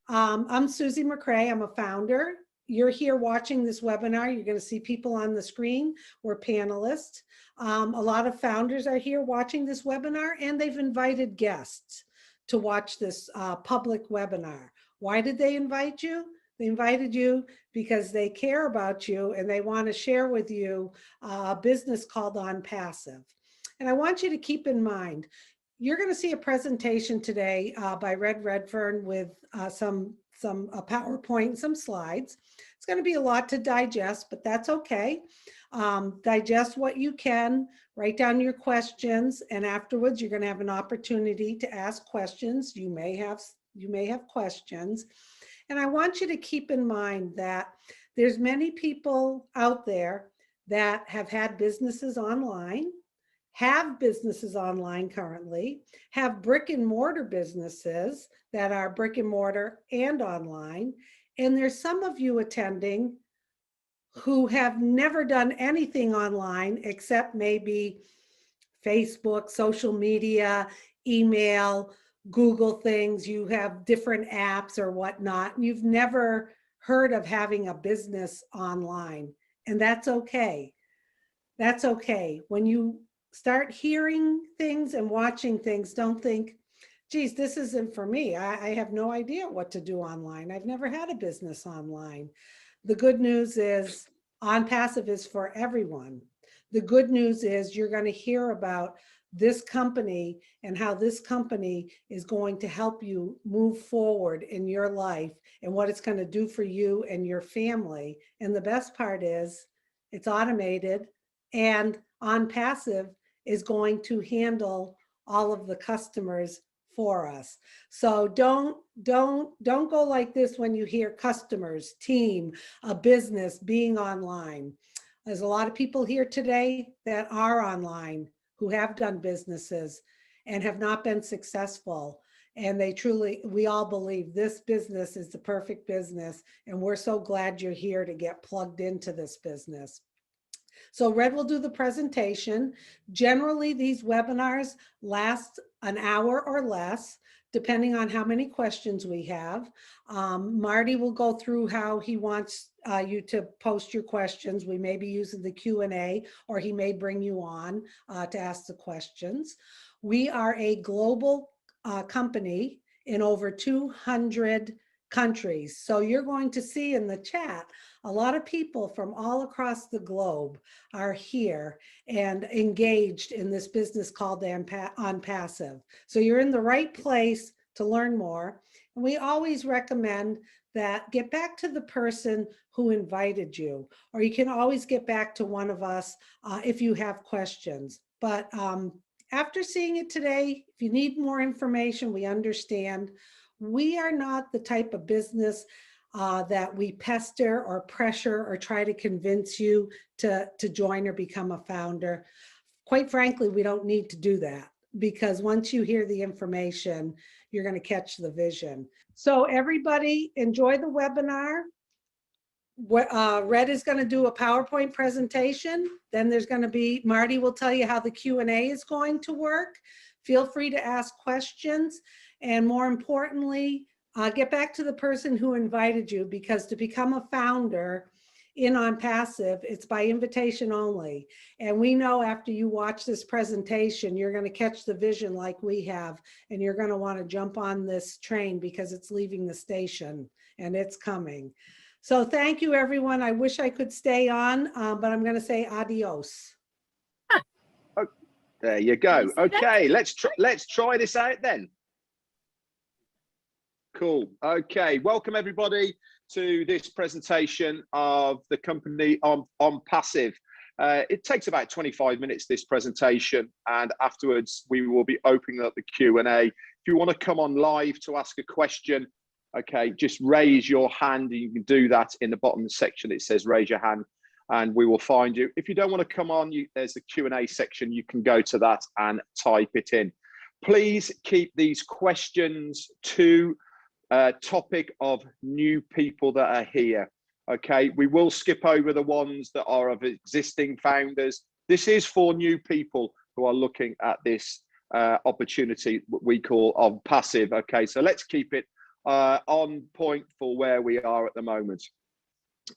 I'm Susie McCrae. I'm a founder. You're here watching this webinar. You're going to see people on the screen. We're panelists. A lot of founders are here watching this webinar, and they've invited guests to watch this public webinar. Why did they invite you? They invited you because they care about you and they want to share with you a business called ONPASSIVE. And I want you to keep in mind, you're going to see a presentation today by Redfern with some PowerPoint, some slides. It's going to be a lot to digest, but that's okay. Digest what you can, write down your questions, and afterwards you're going to have an opportunity to ask questions. You may have questions. And I want you to keep in mind that there's many people out there that have had businesses online, have businesses online currently, have brick and mortar businesses that are brick and mortar and online. And there's some of you attending who have never done anything online except maybe Facebook, social media, email, Google things. You have different apps or whatnot. You've never heard of having a business online, and that's okay. That's okay. When you start hearing things and watching things, don't think, geez, this isn't for me. I have no idea what to do online. I've never had a business online. The good news is ONPASSIVE is for everyone. The good news is you're going to hear about this company and how this company is going to help you move forward in your life and what it's going to do for you and your family. And the best part is it's automated, and ONPASSIVE is going to handle all of the customers for us. So don't go like this when you hear customers, team, a business being online. There's a lot of people here today that are online who have done businesses and have not been successful. And we all believe this business is the perfect business. And we're so glad you're here to get plugged into this business. So Red will do the presentation. Generally, these webinars last an hour or less, depending on how many questions we have. Marty will go through how he wants you to post your questions. We may be using the Q&A, or he may bring you on to ask the questions. We are a global company in over 200 countries. So you're going to see in the chat, a lot of people from all across the globe are here and engaged in this business called ONPASSIVE. So you're in the right place to learn more. And we always recommend that get back to the person who invited you, or you can always get back to one of us if you have questions. But after seeing it today, if you need more information, we understand. We are not the type of business that we pester or pressure or try to convince you to join or become a founder. Quite frankly, we don't need to do that, because once you hear the information, you're going to catch the vision. So everybody enjoy the webinar. Red is going to do a PowerPoint presentation. Then there's going to be, Marty will tell you how the Q&A is going to work. Feel free to ask questions. And more importantly, get back to the person who invited you, because to become a founder in ONPASSIVE, it's by invitation only. And we know after you watch this presentation, you're going to catch the vision like we have, and you're going to want to jump on this train because it's leaving the station and it's coming. So thank you, everyone. I wish I could stay on, but I'm going to say adios. Oh, there you go. Okay, let's try this out then. Cool. Okay, welcome everybody to this presentation of the company ONPASSIVE. It takes about 25 minutes, this presentation, and afterwards we will be opening up the Q&A. If you want to come on live to ask a question, okay, just raise your hand, and you can do that in the bottom section. It says raise your hand and we will find you. If you don't want to come on, there's the Q&A section. You can go to that and type it in. Please keep these questions to topic of new people that are here. Okay, we will skip over the ones that are of existing founders. This is for new people who are looking at this opportunity, what we call ONPASSIVE. Okay, so let's keep it on point for where we are at the moment.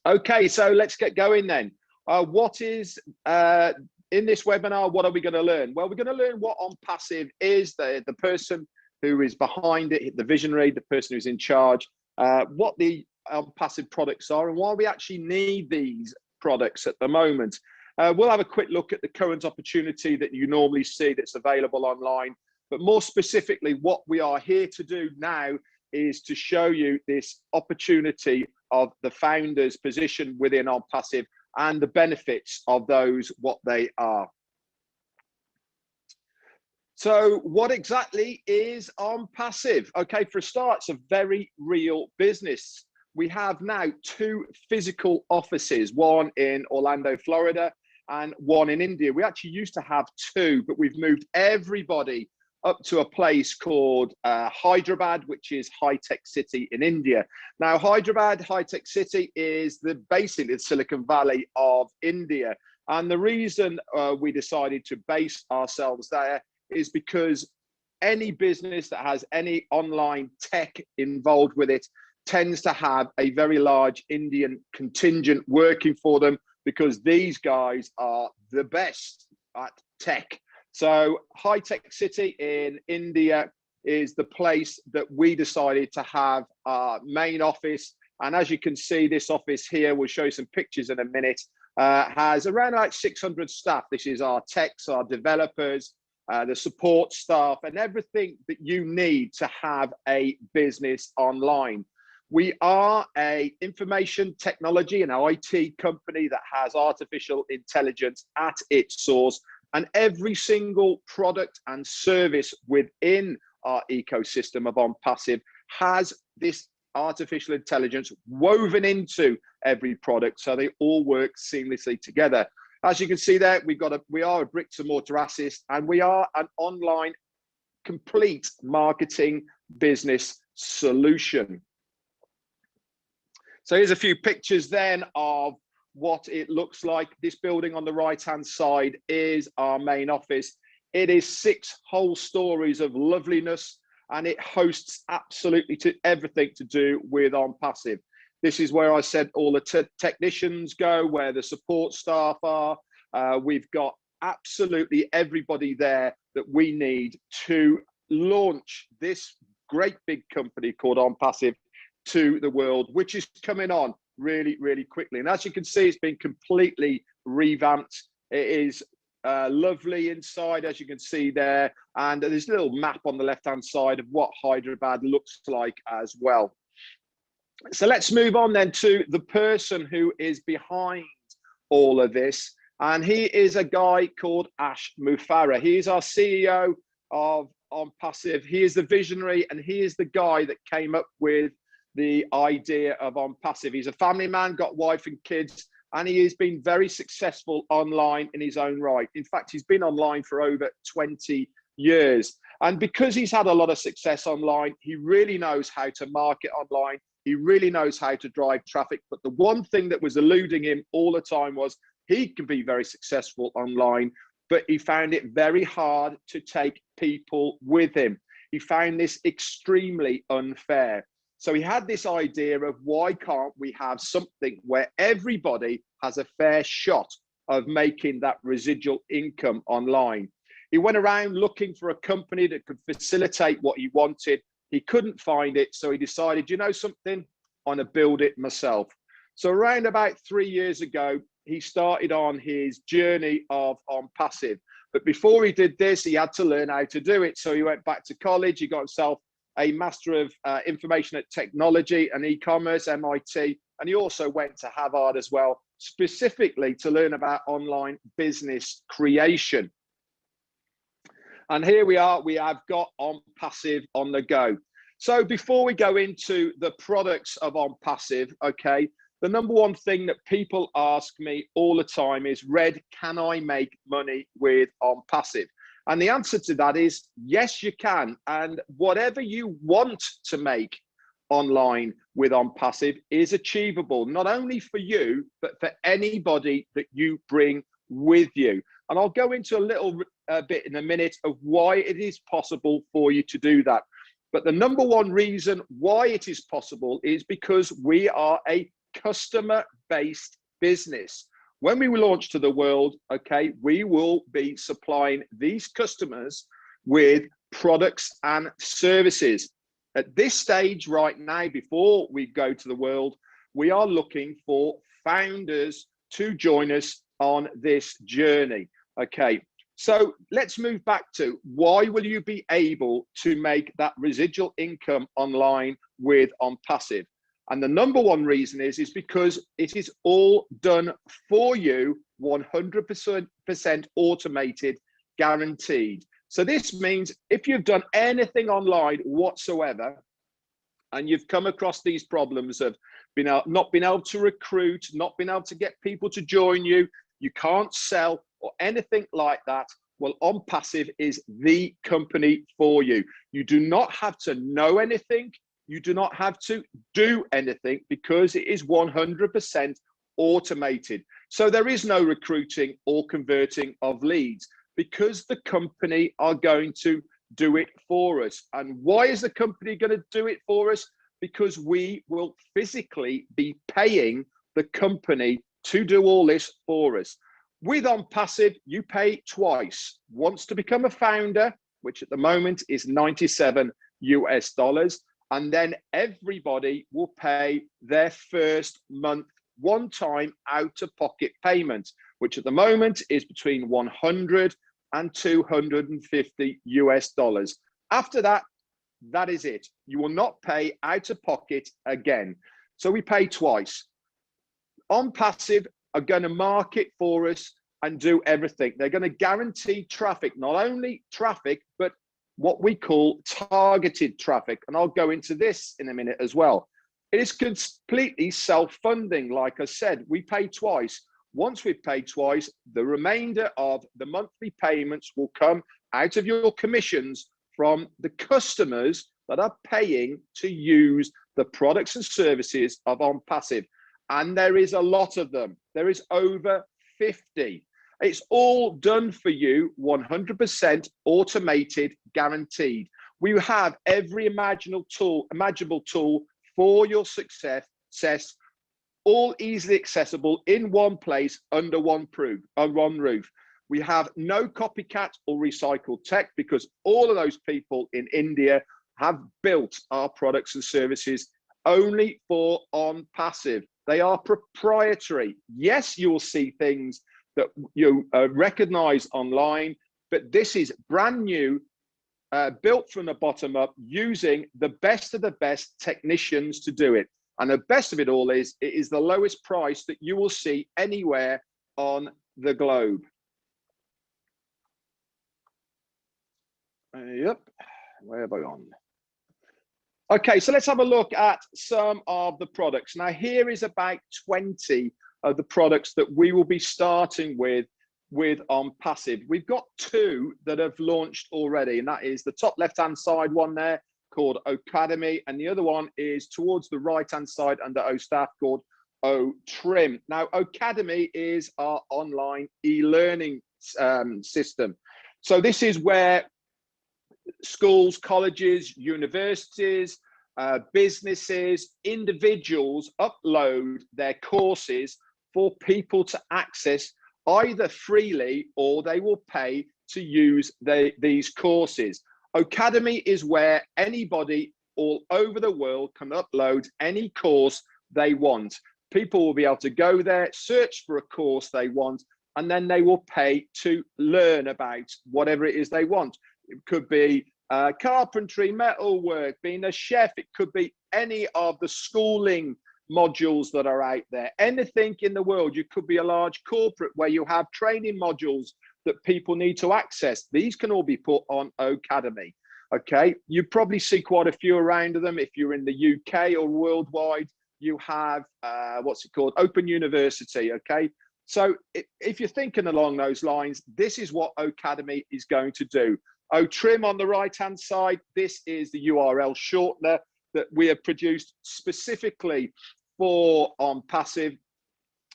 Okay, so let's get going then. What is in this webinar, what are we going to learn? Well, we're going to learn what ONPASSIVE is, the person who is behind it, the visionary, the person who's in charge, what the ONPASSIVE products are and why we actually need these products at the moment. We'll have a quick look at the current opportunity that you normally see that's available online, but more specifically, what we are here to do now is to show you this opportunity of the founder's position within ONPASSIVE and the benefits of those, what they are. So what exactly is ONPASSIVE? Okay, for a start, it's a very real business. We have now 2 physical offices, one in Orlando, Florida, and one in India. We actually used to have 2, but we've moved everybody up to a place called Hyderabad, which is high-tech city in India. Now, Hyderabad, high-tech city, is basically the Silicon Valley of India. And the reason we decided to base ourselves there is because any business that has any online tech involved with it tends to have a very large Indian contingent working for them, because these guys are the best at tech. So high-tech city in India is the place that we decided to have our main office. And as you can see, this office here, we'll show you some pictures in a minute, has around like 600 staff. This is our techs, our developers, the support staff, and everything that you need to have a business online. We are an information technology and IT company that has artificial intelligence at its source, and every single product and service within our ecosystem of ONPASSIVE has this artificial intelligence woven into every product, so they all work seamlessly together. As you can see there, we are a bricks and mortar asset, and we are an online complete marketing business solution. So here's a few pictures then of what it looks like. This building on the right-hand side is our main office. It is 6 whole stories of loveliness, and it hosts absolutely to everything to do with ONPASSIVE. This is where I said all the technicians go, where the support staff are. We've got absolutely everybody there that we need to launch this great big company called ONPASSIVE to the world, which is coming on really, really quickly. And as you can see, it's been completely revamped. It is lovely inside, as you can see there. And there's a little map on the left-hand side of what Hyderabad looks like as well. So let's move on then to the person who is behind all of this. And he is a guy called Ash Mufareh. He is our CEO of ONPASSIVE. He is the visionary, and he is the guy that came up with the idea of ONPASSIVE. He's a family man, got wife and kids, and he has been very successful online in his own right. In fact, he's been online for over 20 years. And because he's had a lot of success online, he really knows how to market online. He really knows how to drive traffic. But the one thing that was eluding him all the time was he can be very successful online, but he found it very hard to take people with him. He found this extremely unfair. So he had this idea of, why can't we have something where everybody has a fair shot of making that residual income online? He went around looking for a company that could facilitate what he wanted. He couldn't find it. So he decided, you know something, I'm gonna build it myself. So around about 3 years ago, he started on his journey of ONPASSIVE. But before he did this, he had to learn how to do it. So he went back to college. He got himself a Master of Information at Technology and E-commerce, MIT, and he also went to Harvard as well, specifically to learn about online business creation. And here we are, we have got ONPASSIVE on the go. So before we go into the products of ONPASSIVE, okay, the number one thing that people ask me all the time is, Red, can I make money with ONPASSIVE? And the answer to that is yes, you can. And whatever you want to make online with ONPASSIVE is achievable, not only for you, but for anybody that you bring with you. And I'll go into a little bit in a minute of why it is possible for you to do that. But the number one reason why it is possible is because we are a customer-based business. When we launch to the world, okay, we will be supplying these customers with products and services. At this stage right now, before we go to the world, we are looking for founders to join us on this journey. Okay, so let's move back to why will you be able to make that residual income online with ONPASSIVE? And the number one reason is because it is all done for you, 100% automated, guaranteed. So this means if you've done anything online whatsoever, and you've come across these problems of not being able to recruit, not being able to get people to join you, you can't sell or anything like that, well, ONPASSIVE is the company for you. You do not have to know anything. You do not have to do anything because it is 100% automated. So there is no recruiting or converting of leads because the company are going to do it for us. And why is the company going to do it for us? Because we will physically be paying the company to do all this for us. With ONPASSIVE, you pay twice. Once to become a founder, which at the moment is $97 US, and then everybody will pay their first month one-time out-of-pocket payment, which at the moment is between $100 and $250 US. After that, that is it. You will not pay out-of-pocket again. So we pay twice. ONPASSIVE are going to market for us and do everything. They're going to guarantee traffic, not only traffic, but what we call targeted traffic. And I'll go into this in a minute as well. It is completely self-funding. Like I said, we pay twice. Once we've paid twice, the remainder of the monthly payments will come out of your commissions from the customers that are paying to use the products and services of ONPASSIVE. And there is a lot of them. There is over 50. It's all done for you, 100% automated, guaranteed. We have every imaginable tool for your success, all easily accessible in one place under one roof. We have no copycat or recycled tech because all of those people in India have built our products and services only for ONPASSIVE. They are proprietary. Yes, you will see things that you recognize online, but this is brand new, built from the bottom up, using the best of the best technicians to do it. And the best of it all is, it is the lowest price that you will see anywhere on the globe. Yep, where have I gone? Okay, so let's have a look at some of the products. Now, here is about 20 of the products that we will be starting with ONPASSIVE. We've got 2 that have launched already, and that is the top left-hand side one there called Academy, and the other one is towards the right-hand side under OStaff called OTrim. Now, Academy is our online e-learning system. So this is where schools, colleges, universities, businesses, individuals upload their courses for people to access either freely or they will pay to use these courses. Academy is where anybody all over the world can upload any course they want. People will be able to go there, search for a course they want, and then they will pay to learn about whatever it is they want. It could be carpentry, metalwork, being a chef. It could be any of the schooling modules that are out there. Anything in the world. You could be a large corporate where you have training modules that people need to access. These can all be put on Academy. Okay, you probably see quite a few around them. If you're in the UK or worldwide, you have what's it called? Open University. Okay, so if you're thinking along those lines, this is what Academy is going to do. OTrim on the right-hand side, this is the URL shortener that we have produced specifically for ONPASSIVE.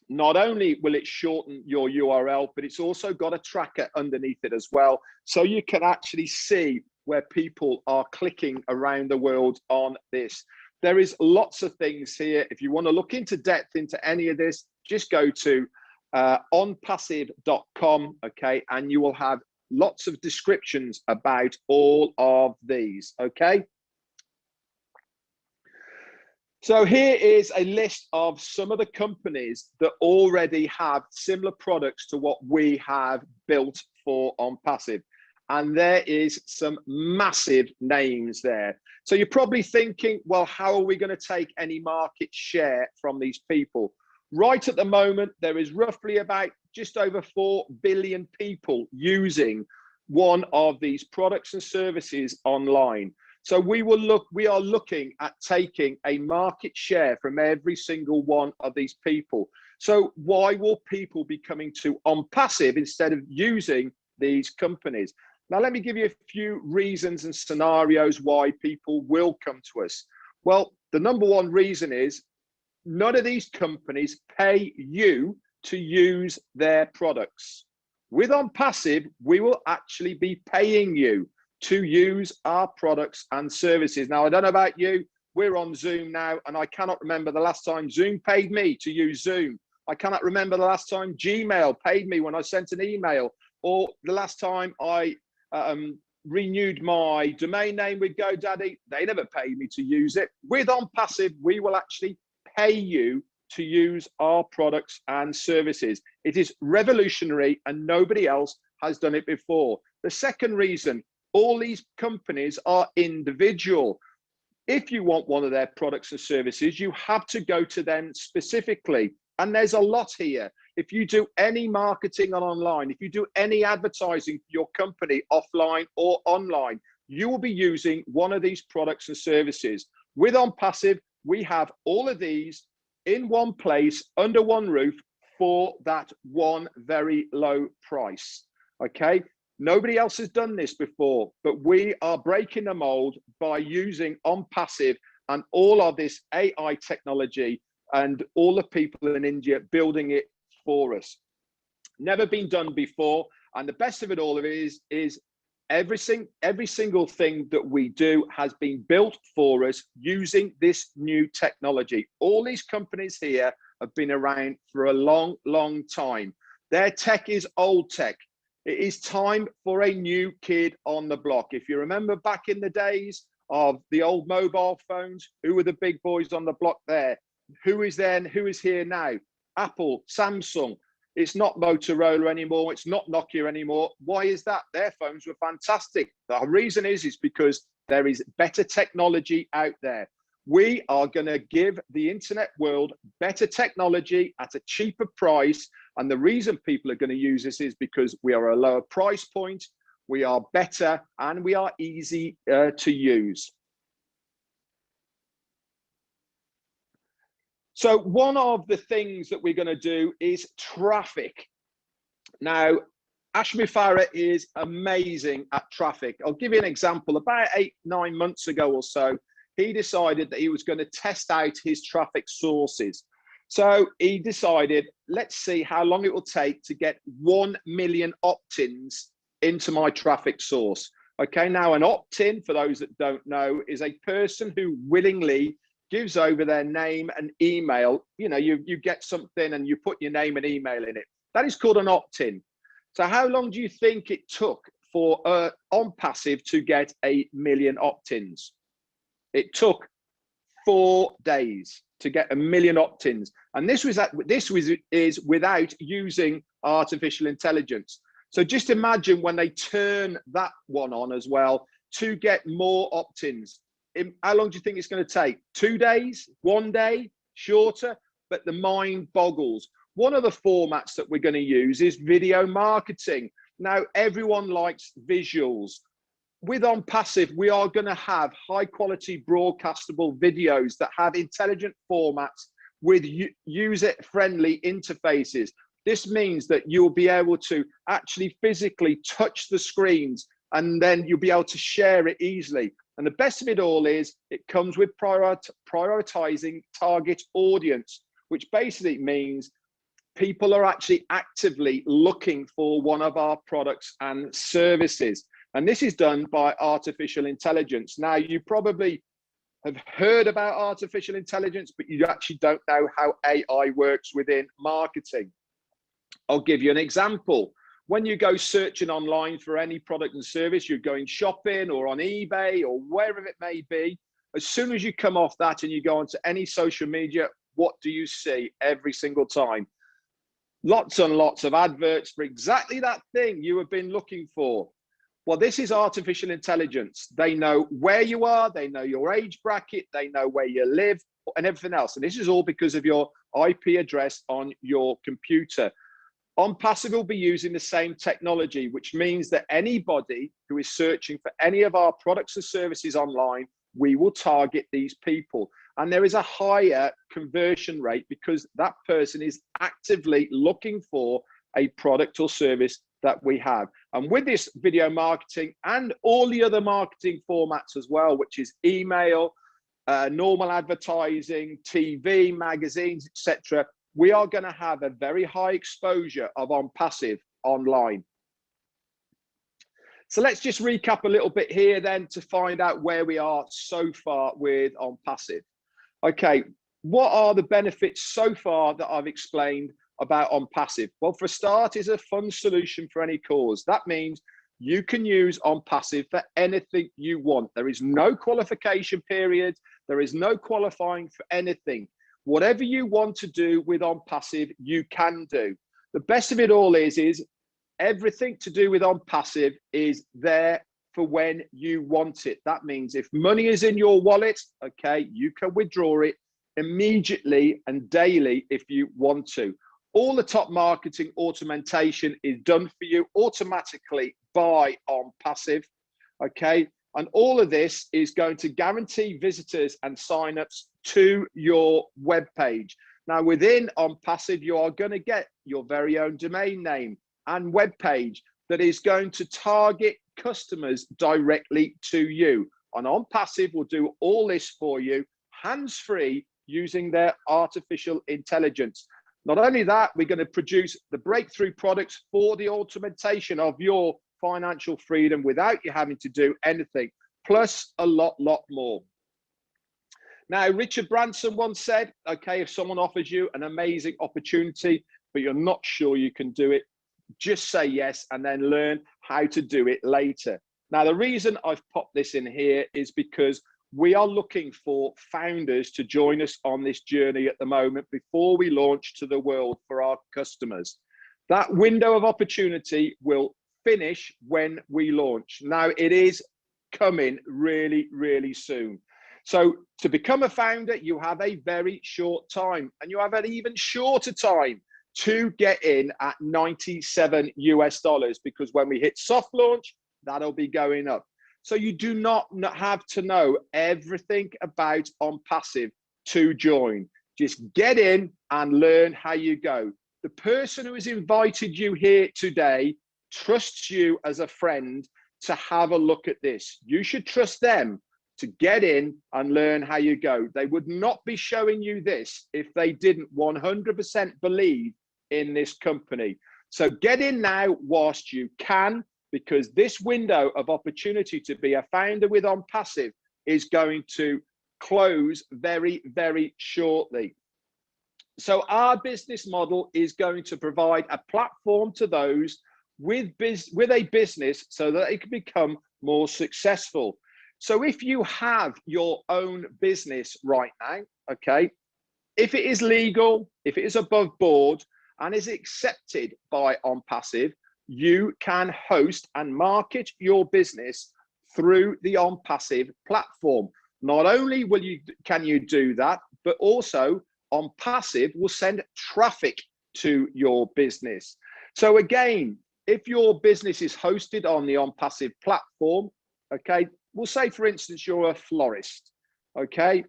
Not only will it shorten your URL, but it's also got a tracker underneath it as well. So you can actually see where people are clicking around the world on this. There is lots of things here. If you want to look into depth into any of this, just go to onpassive.com, okay, and you will have lots of descriptions about all of these, okay. So here is a list of some of the companies that already have similar products to what we have built for ONPASSIVE. And there is some massive names there. So you're probably thinking, well, how are we going to take any market share from these people? Right at the moment, there is roughly about just over 4 billion people using one of these products and services online. So we are looking at taking a market share from every single one of these people. So why will people be coming to ONPASSIVE instead of using these companies? Now, let me give you a few reasons and scenarios why people will come to us. Well, the number one reason is none of these companies pay you to use their products. With ONPASSIVE, we will actually be paying you to use our products and services. Now, I don't know about you, we're on Zoom now, and I cannot remember the last time Zoom paid me to use Zoom. I cannot remember the last time Gmail paid me when I sent an email, or the last time I renewed my domain name with GoDaddy. They never paid me to use it. With ONPASSIVE, we will actually pay you to use our products and services. It is revolutionary and nobody else has done it before. The second reason, all these companies are individual. If you want one of their products and services, you have to go to them specifically. And there's a lot here. If you do any marketing on online, if you do any advertising for your company offline or online, you will be using one of these products and services. With ONPASSIVE, we have all of these in one place, under one roof, for that one very low price, okay? Nobody else has done this before, but we are breaking the mold by using ONPASSIVE and all of this AI technology and all the people in India building it for us. Never been done before. And the best of it all is every single thing that we do has been built for us using this new technology. All these companies here have been around for a long, long time. Their tech is old tech. It is time for a new kid on the block. If you remember back in the days of the old mobile phones, who were the big boys on the block there? Who is there and who is here now? Apple, Samsung. It's not Motorola anymore. It's not Nokia anymore. Why is that? Their phones were fantastic. The reason is because there is better technology out there. We are going to give the internet world better technology at a cheaper price. And the reason people are going to use this is because we are a lower price point, we are better, and we are easy to use. So one of the things that we're going to do is traffic. Now, Ashmi Farah is amazing at traffic. I'll give you an example. About 8-9 months ago or so, he decided that he was going to test out his traffic sources. So he decided, let's see how long it will take to get 1 million opt-ins into my traffic source. Okay, now an opt-in, for those that don't know, is a person who willingly gives over their name and email. You know, you get something and you put your name and email in it. That is called an opt-in. So how long do you think it took for ONPASSIVE to get 1 million opt-ins? It took 4 days to get 1 million opt-ins, and this is without using artificial intelligence. So just imagine when they turn that one on as well to get more opt-ins. How long do you think it's going to take? 2 days? 1 day? Shorter? But the mind boggles. One of the formats that we're going to use is video marketing. Now, everyone likes visuals. With ONPASSIVE, we are going to have high quality broadcastable videos that have intelligent formats with user-friendly interfaces. This means that you'll be able to actually physically touch the screens, and then you'll be able to share it easily. And the best of it all is it comes with prioritizing target audience, which basically means people are actually actively looking for one of our products and services. And this is done by artificial intelligence. Now, you probably have heard about artificial intelligence, but you actually don't know how AI works within marketing. I'll give you an example. When you go searching online for any product and service, you're going shopping or on eBay or wherever it may be, as soon as you come off that and you go onto any social media, what do you see every single time? Lots and lots of adverts for exactly that thing you have been looking for. Well, this is artificial intelligence. They know where you are, they know your age bracket, they know where you live and everything else. And this is all because of your IP address on your computer. ONPASSIVE will be using the same technology, which means that anybody who is searching for any of our products or services online, we will target these people. And there is a higher conversion rate because that person is actively looking for a product or service that we have. And with this video marketing and all the other marketing formats as well, which is email, normal advertising, TV, magazines, etc., we are going to have a very high exposure of ONPASSIVE online. So let's just recap a little bit here then to find out where we are so far with ONPASSIVE. Okay, what are the benefits so far that I've explained about ONPASSIVE? Well, for a start, it's a fun solution for any cause. That means you can use ONPASSIVE for anything you want. There is no qualification period. There is no qualifying for anything. Whatever you want to do with ONPASSIVE, you can do. The best of it all is everything to do with ONPASSIVE is there for when you want it. That means if money is in your wallet, okay, you can withdraw it immediately and daily if you want to. All the top marketing automation is done for you automatically by ONPASSIVE, okay? And all of this is going to guarantee visitors and signups to your web page. Now, within ONPASSIVE, you are going to get your very own domain name and web page that is going to target customers directly to you. And ONPASSIVE will do all this for you, hands-free, using their artificial intelligence. Not only that, we're going to produce the breakthrough products for the automation of your financial freedom without you having to do anything, plus a lot more. Now, Richard Branson once said, okay, if someone offers you an amazing opportunity, but you're not sure you can do it, just say yes and then learn how to do it later. Now, the reason I've popped this in here is because we are looking for founders to join us on this journey at the moment before we launch to the world for our customers. That window of opportunity will finish when we launch. Now, it is coming really soon. So to become a founder, you have a very short time, and you have an even shorter time to get in at $97 US, because when we hit soft launch, that'll be going up. So you do not have to know everything about ONPASSIVE to join. Just get in and learn how you go. The person who has invited you here today trusts you as a friend to have a look at this. You should trust them to get in and learn how you go. They would not be showing you this if they didn't 100% believe in this company. So get in now whilst you can, because this window of opportunity to be a founder with ONPASSIVE is going to close very shortly. So our business model is going to provide a platform to those with a business so that they can become more successful. So if you have your own business right now, okay, if it is legal, if it is above board and is accepted by ONPASSIVE, you can host and market your business through the ONPASSIVE platform. Not only can you do that, but also ONPASSIVE will send traffic to your business. So again, if your business is hosted on the ONPASSIVE platform, okay, we'll say, for instance, you're a florist, okay,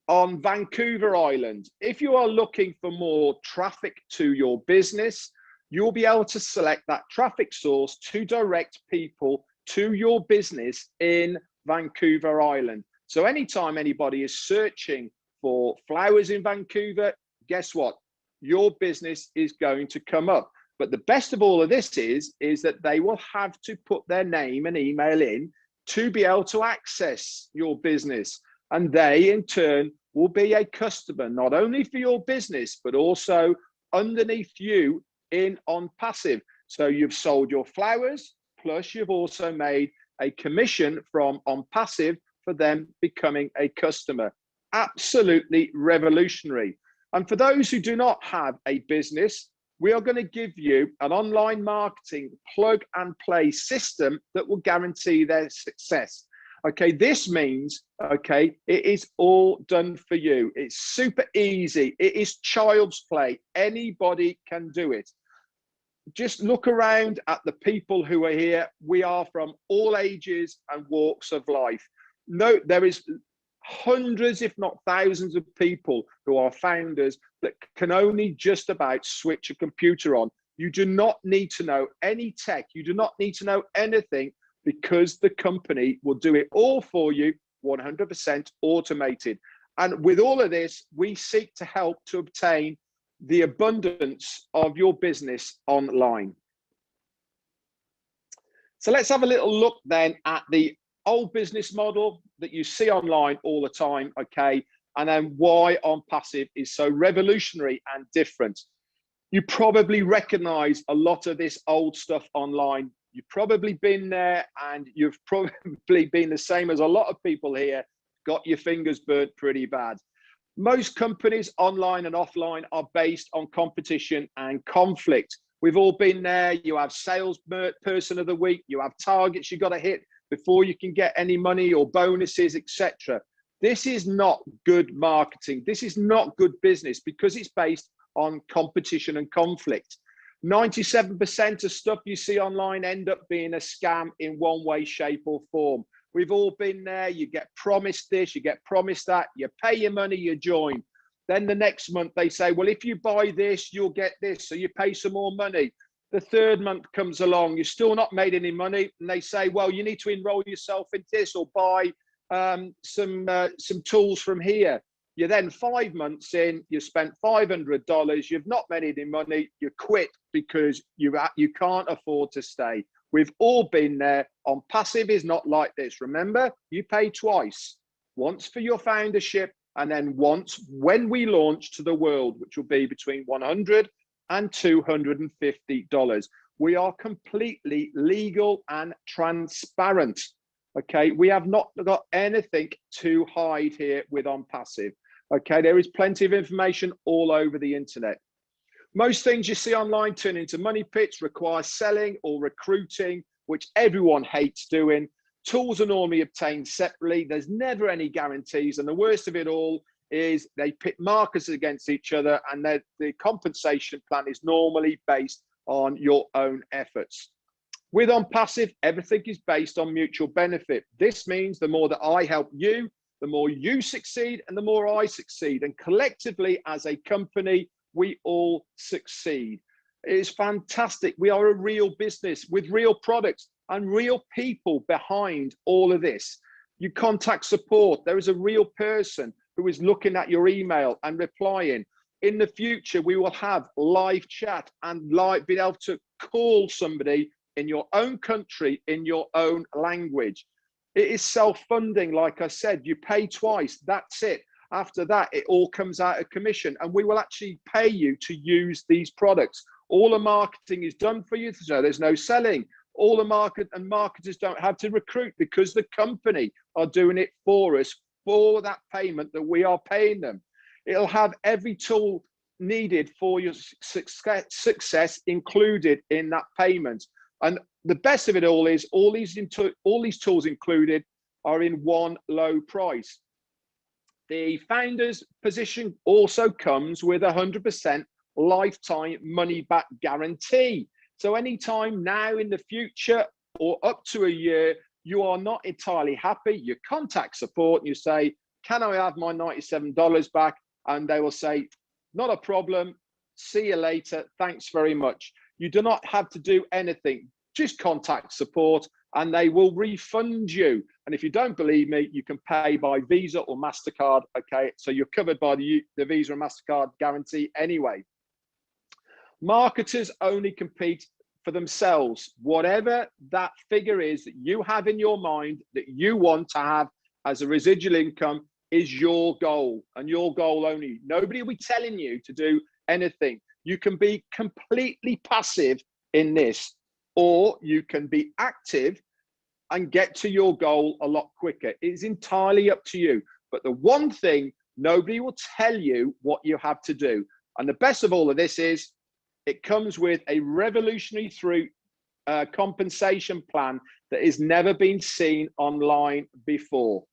on Vancouver Island. If you are looking for more traffic to your business, you'll be able to select that traffic source to direct people to your business in Vancouver Island. So anytime anybody is searching for flowers in Vancouver, guess what? Your business is going to come up. But the best of all of this is that they will have to put their name and email in to be able to access your business. And they, in turn, will be a customer, not only for your business, but also underneath you in ONPASSIVE. So you've sold your flowers, plus you've also made a commission from ONPASSIVE for them becoming a customer. Absolutely revolutionary. And for those who do not have a business, we are going to give you an online marketing plug and play system that will guarantee their success. Okay, this means, okay, it is all done for you. It's super easy. It is child's play. Anybody can do it. Just look around at the people who are here. We are from all ages and walks of life. No, there is hundreds, if not thousands of people who are founders that can only just about switch a computer on. You do not need to know any tech. You do not need to know anything, because the company will do it all for you, 100% automated. And with all of this, we seek to help to obtain the abundance of your business online. So let's have a little look then at the old business model that you see online all the time, okay, and then why ONPASSIVE is so revolutionary and different. You probably recognize a lot of this old stuff online. You've probably been there, and you've probably been the same as a lot of people here, got your fingers burnt pretty bad. Most companies, online and offline, are based on competition and conflict. We've all been there. You have sales person of the week, you have targets you got to hit before you can get any money or bonuses, etc. This is not good marketing. This is not good business, because it's based on competition and conflict. 97% of stuff you see online end up being a scam in one way, shape, or form. We've all been there. You get promised this, you get promised that, you pay your money, you join. Then the next month they say, well, if you buy this, you'll get this. So you pay some more money. The third month comes along, you're still not made any money. And they say, well, you need to enroll yourself in this or buy some tools from here. You're then 5 months in, you spent $500, you've not made any money, you quit because you can't afford to stay. We've all been there. ONPASSIVE is not like this. Remember, you pay twice, once for your foundership, and then once when we launch to the world, which will be between $100 and $250. We are completely legal and transparent. Okay, we have not got anything to hide here with ONPASSIVE. Okay, there is plenty of information all over the internet. Most things you see online turn into money pits, require selling or recruiting, which everyone hates doing. Tools are normally obtained separately. There's never any guarantees. And the worst of it all is they pit marketers against each other, and the compensation plan is normally based on your own efforts. With ONPASSIVE, everything is based on mutual benefit. This means the more that I help you, the more you succeed and the more I succeed. And collectively as a company, we all succeed. It is fantastic. We are a real business with real products and real people behind all of this. You contact support. There is a real person who is looking at your email and replying. In the future, we will have live chat and being able to call somebody in your own country, in your own language. It is self-funding, like I said, you pay twice, that's it. After that, it all comes out of commission, and we will actually pay you to use these products. All the marketing is done for you, so there's no selling. All the marketers don't have to recruit, because the company are doing it for us for that payment that we are paying them. It'll have every tool needed for your success included in that payment. And the best of it all is all these tools included are in one low price. The founder's position also comes with 100% lifetime money back guarantee. So anytime now in the future or up to a year, you are not entirely happy, you contact support and you say, can I have my $97 back? And they will say, not a problem, see you later, thanks very much. You do not have to do anything. Just contact support and they will refund you. And if you don't believe me, you can pay by Visa or MasterCard, okay? So you're covered by the Visa and MasterCard guarantee anyway. Marketers only compete for themselves. Whatever that figure is that you have in your mind that you want to have as a residual income is your goal, and your goal only. Nobody will be telling you to do anything. You can be completely passive in this, or you can be active and get to your goal a lot quicker. It's entirely up to you. But the one thing, nobody will tell you what you have to do. And the best of all of this is it comes with a revolutionary compensation plan that has never been seen online before.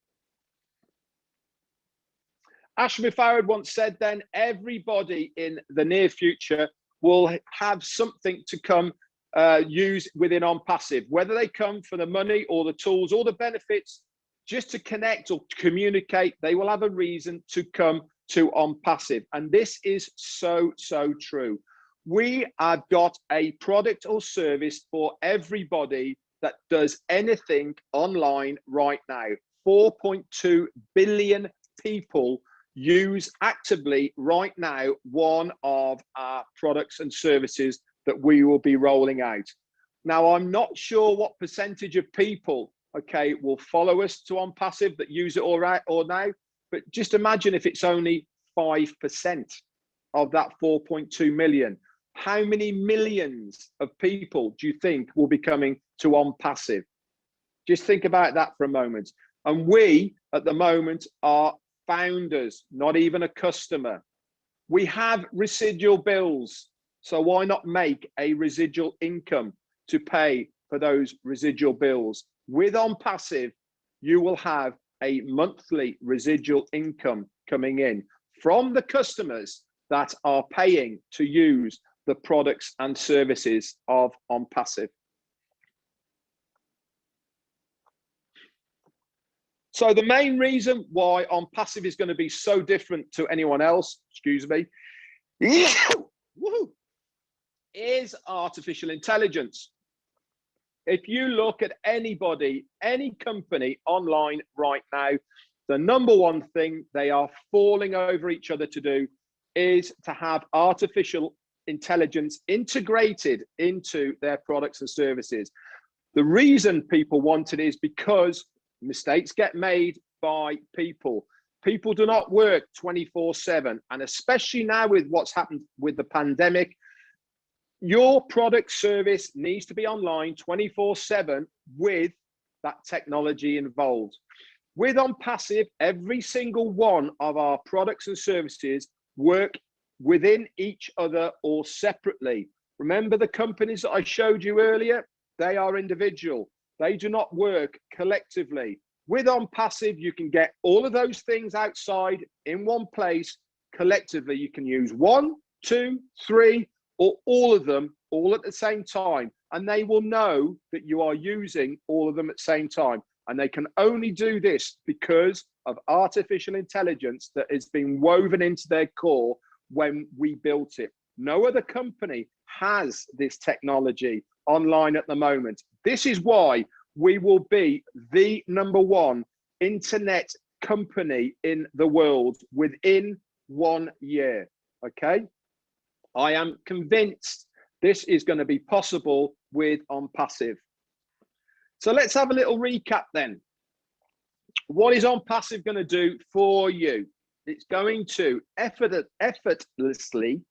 Ashmi Farad once said then, everybody in the near future will have something to come use within ONPASSIVE, whether they come for the money or the tools or the benefits, just to connect or to communicate, they will have a reason to come to ONPASSIVE. And this is so, so true. We have got a product or service for everybody that does anything online right now. 4.2 billion people use actively right now one of our products and services that we will be rolling out. Now, I'm not sure what percentage of people, okay, will follow us to ONPASSIVE that use it all right or now, but just imagine if it's only 5% of that 4.2 million. How many millions of people do you think will be coming to ONPASSIVE? Just think about that for a moment. And we, at the moment, are founders, not even a customer. We have residual bills, so why not make a residual income to pay for those residual bills? With ONPASSIVE, you will have a monthly residual income coming in from the customers that are paying to use the products and services of ONPASSIVE. So the main reason why ONPASSIVE is going to be so different to anyone else, excuse me, is artificial intelligence. If you look at anybody, any company online right now, the number one thing they are falling over each other to do is to have artificial intelligence integrated into their products and services. The reason people want it is because mistakes get made by people. People do not work 24/7, and especially now with what's happened with the pandemic, your product service needs to be online 24/7 with that technology involved. With ONPASSIVE, every single one of our products and services work within each other or separately. Remember the companies that I showed you earlier? They are individual. They do not work collectively. With ONPASSIVE, you can get all of those things outside in one place. Collectively, you can use 1, 2, 3, or all of them all at the same time. And they will know that you are using all of them at the same time. And they can only do this because of artificial intelligence that has been woven into their core when we built it. No other company has this technology online at the moment. This is why we will be the #1 internet company in the world within 1 year, okay? I am convinced this is going to be possible with ONPASSIVE. So let's have a little recap then. What is ONPASSIVE going to do for you? It's going to effortlessly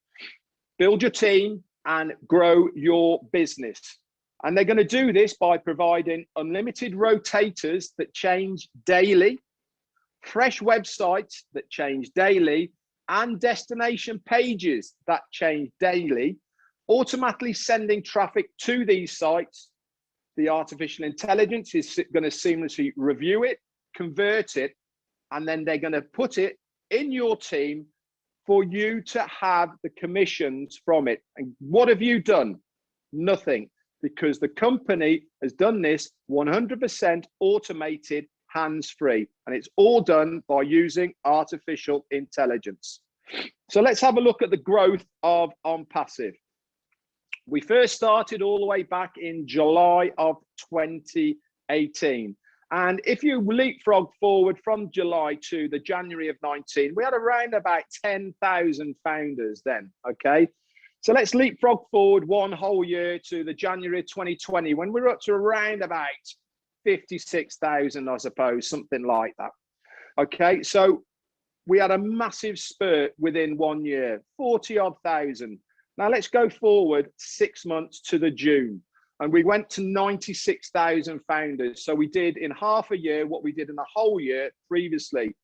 build your team and grow your business. And they're going to do this by providing unlimited rotators that change daily, fresh websites that change daily, and destination pages that change daily, automatically sending traffic to these sites. The artificial intelligence is going to seamlessly review it, convert it, and then they're going to put it in your team for you to have the commissions from it. And what have you done? Nothing, because the company has done this 100% automated, hands-free, and it's all done by using artificial intelligence. So let's have a look at the growth of ONPASSIVE. We first started all the way back in July of 2018. And if you leapfrog forward from July to the January of 19, we had around about 10,000 founders then, okay? So let's leapfrog forward one whole year to the January 2020, when we're up to around about 56,000, I suppose, something like that. Okay, so we had a massive spurt within 1 year, 40 odd thousand. Now let's go forward 6 months to the June, and we went to 96,000 founders. So we did in half a year what we did in a whole year previously.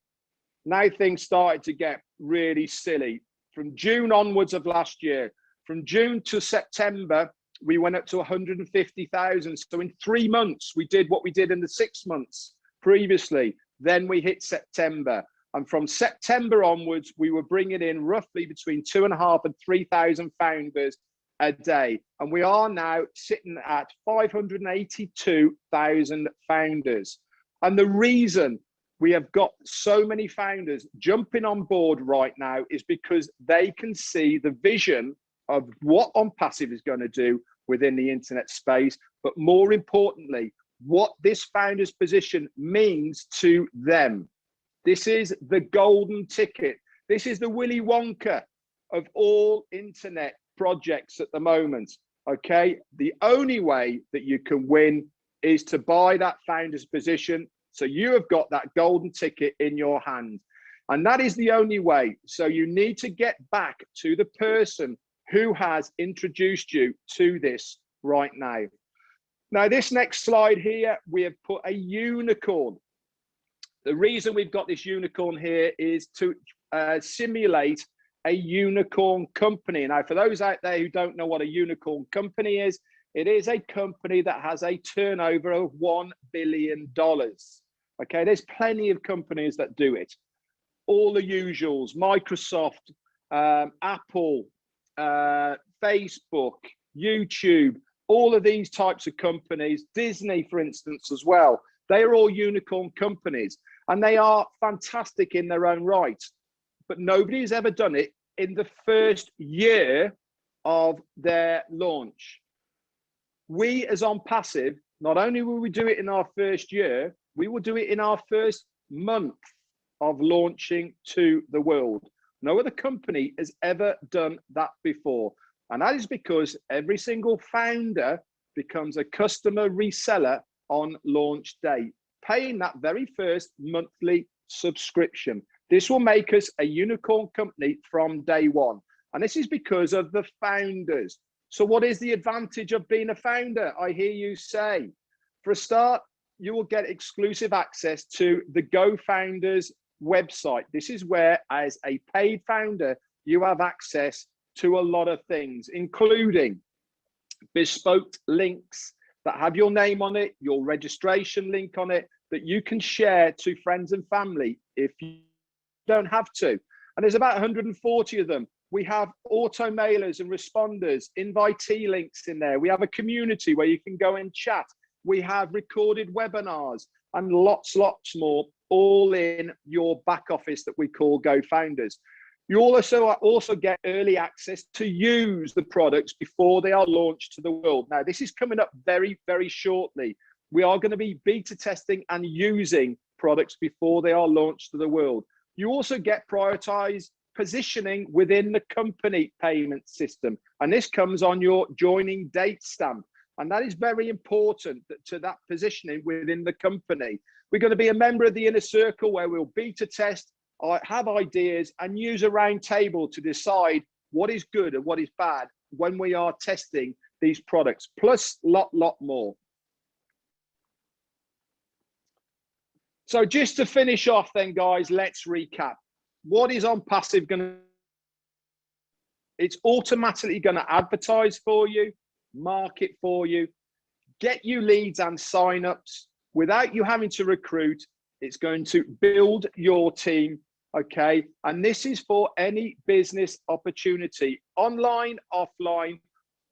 Now things started to get really silly. From June onwards of last year, from June to September, we went up to 150,000. So in 3 months, we did what we did in the 6 months previously. Then we hit September. And from September onwards, we were bringing in roughly between 2,500 and 3,000 founders a day. And we are now sitting at 582,000 founders. And the reason we have got so many founders jumping on board right now is because they can see the vision of what ONPASSIVE is going to do within the internet space, but more importantly, what this founder's position means to them. This is the golden ticket. This is the Willy Wonka of all internet projects at the moment. Okay, the only way that you can win is to buy that founder's position. So you have got that golden ticket in your hand, and that is the only way. So you need to get back to the person who has introduced you to this right now. Now, this next slide here, we have put a unicorn. The reason we've got this unicorn here is to simulate a unicorn company. Now, for those out there who don't know what a unicorn company is, it is a company that has a turnover of $1 billion. Okay, there's plenty of companies that do it. All the usuals, Microsoft, Apple, Facebook, YouTube, all of these types of companies, Disney, for instance, as well. They are all unicorn companies, and they are fantastic in their own right. But nobody has ever done it in the first year of their launch. We as ONPASSIVE, not only will we do it in our first year, we will do it in our first month of launching to the world. No other company has ever done that before. And that is because every single founder becomes a customer reseller on launch day, paying that very first monthly subscription. This will make us a unicorn company from day one. And this is because of the founders. So what is the advantage of being a founder? I hear you say. For a start, you will get exclusive access to the GoFounders website. This is where, as a paid founder, you have access to a lot of things, including bespoke links that have your name on it, your registration link on it, that you can share to friends and family if you don't have to. And there's about 140 of them. We have auto mailers and responders, invitee links in there. We have a community where you can go and chat. We have recorded webinars and lots more, all in your back office that we call GoFounders. You also get early access to use the products before they are launched to the world. Now, this is coming up very, very shortly. We are going to be beta testing and using products before they are launched to the world. You also get prioritized positioning within the company payment system. And this comes on your joining date stamp. And that is very important to that positioning within the company. We're going to be a member of the inner circle where we'll beta test, have ideas, and use a round table to decide what is good and what is bad when we are testing these products, plus lot more. So just to finish off then, guys, let's recap. What is ONPASSIVE going to? It's automatically going to advertise for you, market for you, get you leads and signups without you having to recruit. It's going to build your team, okay? And this is for any business opportunity, online, offline,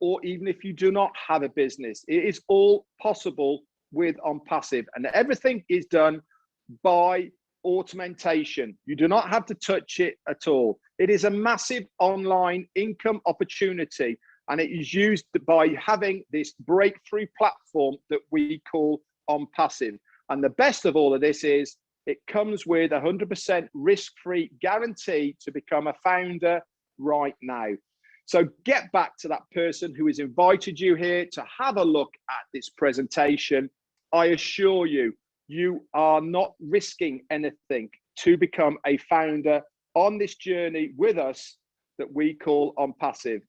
or even if you do not have a business. It is all possible with ONPASSIVE, and everything is done by automation. You do not have to touch it at all. It is a massive online income opportunity, and it is used by having this breakthrough platform that we call ONPASSIVE. And the best of all of this is it comes with 100% risk-free guarantee to become a founder right now. So get back to that person who has invited you here to have a look at this presentation. I assure you, you are not risking anything to become a founder on this journey with us that we call ONPASSIVE.